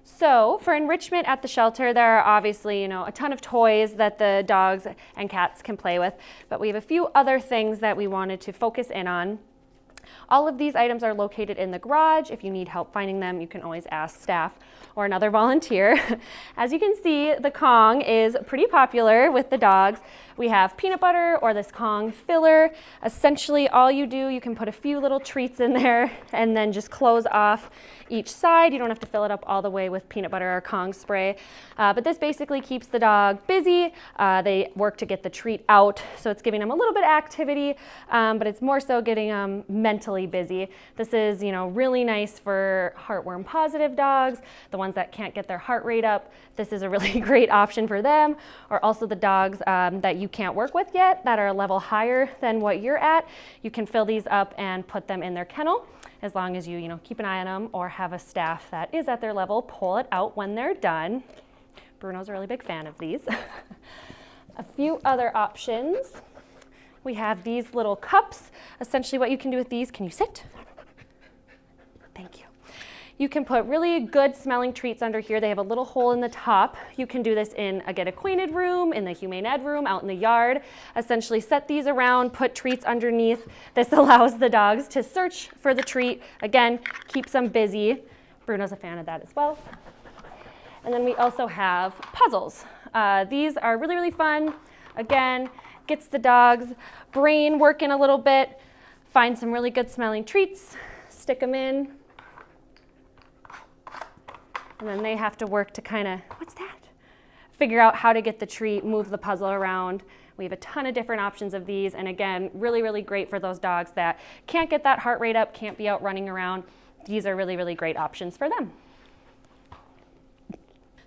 So for enrichment at the shelter, there are obviously, a ton of toys that the dogs and cats can play with, but we have a few other things that we wanted to focus in on. All of these items are located in the garage. If you need help finding them, you can always ask staff or another volunteer. As you can see, the Kong is pretty popular with the dogs. We have peanut butter or this Kong filler. Essentially, all you do, you can put a few little treats in there and then just close off each side. You don't have to fill it up all the way with peanut butter or Kong spray. But this basically keeps the dog busy. They work to get the treat out, so it's giving them a little bit of activity, but it's more so getting them mentally busy. This is, really nice for heartworm positive dogs, the ones that can't get their heart rate up. This is a really great option for them, or also the dogs that you can't work with yet, that are a level higher than what you're at. You can fill these up and put them in their kennel, as long as you, keep an eye on them or have a staff that is at their level pull it out when they're done. Bruno's a really big fan of these. A few other options. We have these little cups. Essentially what you can do with these, can you sit? Thank you. You can put really good smelling treats under here. They have a little hole in the top. You can do this in a get acquainted room, in the humane ed room, out in the yard. Essentially set these around, put treats underneath. This allows the dogs to search for the treat. Again, keeps them busy. Bruno's a fan of that as well. And then we also have puzzles. These are really, really fun. Again, gets the dog's brain working a little bit. Find some really good smelling treats, stick them in. And then they have to work to what's that? Figure out how to get the treat, move the puzzle around. We have a ton of different options of these. And again, really, really great for those dogs that can't get that heart rate up, can't be out running around. These are really, really great options for them.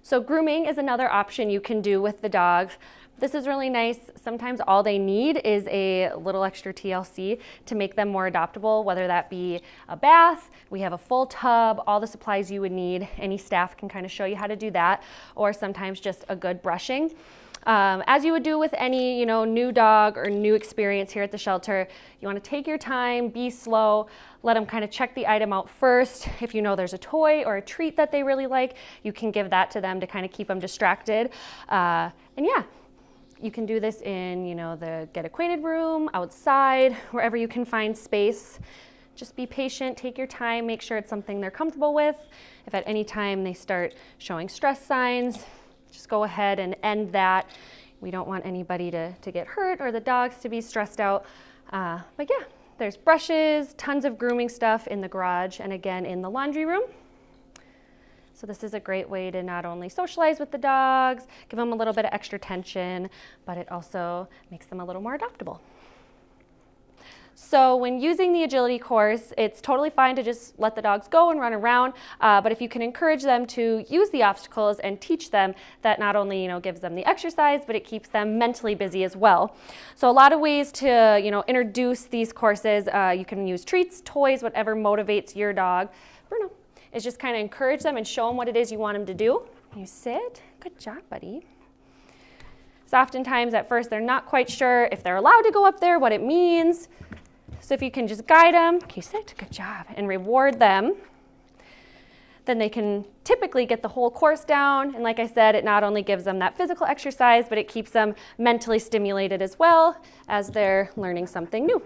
So grooming is another option you can do with the dogs. This is really nice. Sometimes all they need is a little extra TLC to make them more adoptable, whether that be a bath, we have a full tub, all the supplies you would need. Any staff can kind of show you how to do that, or sometimes just a good brushing. As you would do with any, new dog or new experience here at the shelter, you want to take your time, be slow, let them kind of check the item out first. If you know there's a toy or a treat that they really like, you can give that to them to kind of keep them distracted. And yeah. You can do this in, the get acquainted room, outside, wherever you can find space. Just be patient, take your time, make sure it's something they're comfortable with. If at any time they start showing stress signs, just go ahead and end that. We don't want anybody to get hurt or the dogs to be stressed out. But yeah, there's brushes, tons of grooming stuff in the garage, and again in the laundry room. So this is a great way to not only socialize with the dogs, give them a little bit of extra attention, but it also makes them a little more adoptable. So when using the agility course, it's totally fine to just let the dogs go and run around, but if you can encourage them to use the obstacles and teach them, that not only gives them the exercise, but it keeps them mentally busy as well. So a lot of ways to introduce these courses. You can use treats, toys, whatever motivates your dog. Bruno. Is just kind of encourage them and show them what it is you want them to do. You sit. Good job, buddy. So oftentimes at first they're not quite sure if they're allowed to go up there, what it means. So if you can just guide them, you sit, good job, and reward them, then they can typically get the whole course down. And like I said, it not only gives them that physical exercise, but it keeps them mentally stimulated as well as they're learning something new.